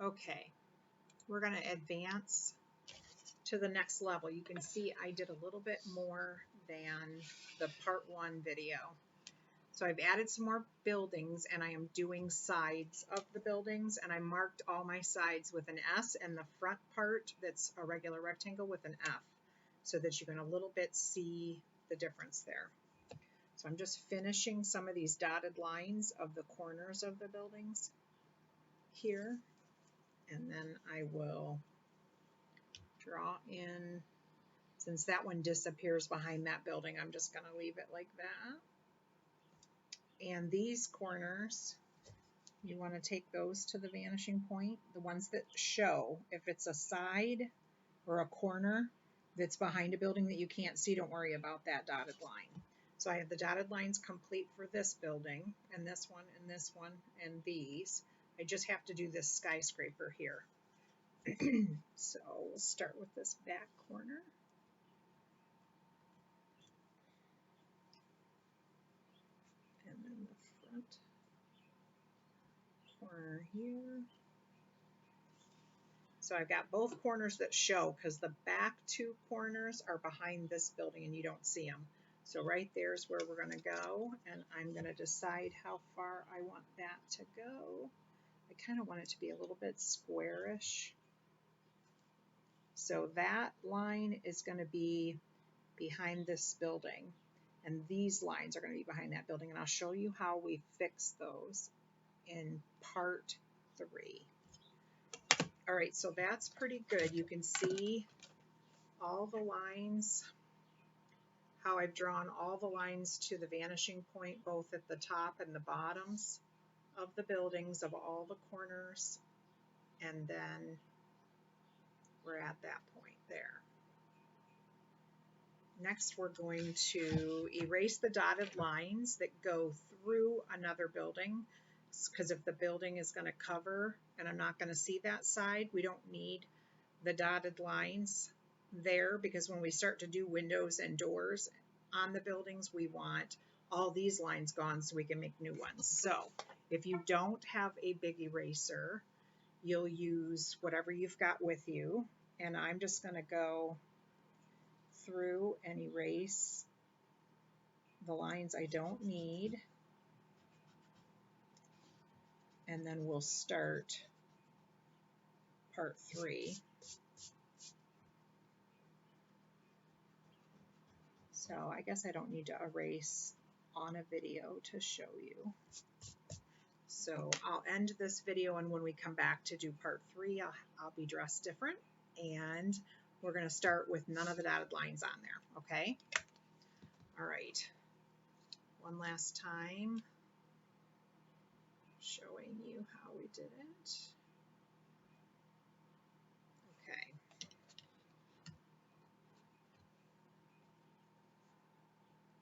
Okay, we're going to advance to the next level. You can see I did a little bit more than the part 1 video. So I've added some more buildings and I am doing sides of the buildings, and I marked all my sides with an S and the front part that's a regular rectangle with an F, so that you can a little bit see the difference there. So I'm just finishing some of these dotted lines of the corners of the buildings here, and then I will draw in, since that one disappears behind that building, I'm just going to leave it like that. And these corners, you want to take those to the vanishing point, the ones that show. If it's a side or a corner that's behind a building that you can't see, don't worry about that dotted line. So I have the dotted lines complete for this building, and this one, and this one, and these. I just have to do this skyscraper here. So we'll start with this back corner. And then the front corner here. So I've got both corners that show, because the back 2 corners are behind this building and you don't see them. So right there's where we're going to go, and I'm going to decide how far I want that to go. I kind of want it to be a little bit squarish. So that line is going to be behind this building, and these lines are going to be behind that building, and I'll show you how we fix those in part 3. All right, so that's pretty good. You can see all the lines, how I've drawn all the lines to the vanishing point, both at the top and the bottoms of the buildings, of all the corners, and then we're at that point there. Next, we're going to erase the dotted lines that go through another building, because if the building is going to cover and I'm not going to see that side, we don't need the dotted lines there, because when we start to do windows and doors on the buildings, we want all these lines gone so we can make new ones. So if you don't have a big eraser, you'll use whatever you've got with you, and I'm just going to go through and erase the lines I don't need, and then we'll start part 3. So I guess I don't need to erase on a video to show you. So I'll end this video, and when we come back to do part 3, I'll be dressed different, and we're going to start with none of the dotted lines on there, okay? All right, one last time showing you how we did it.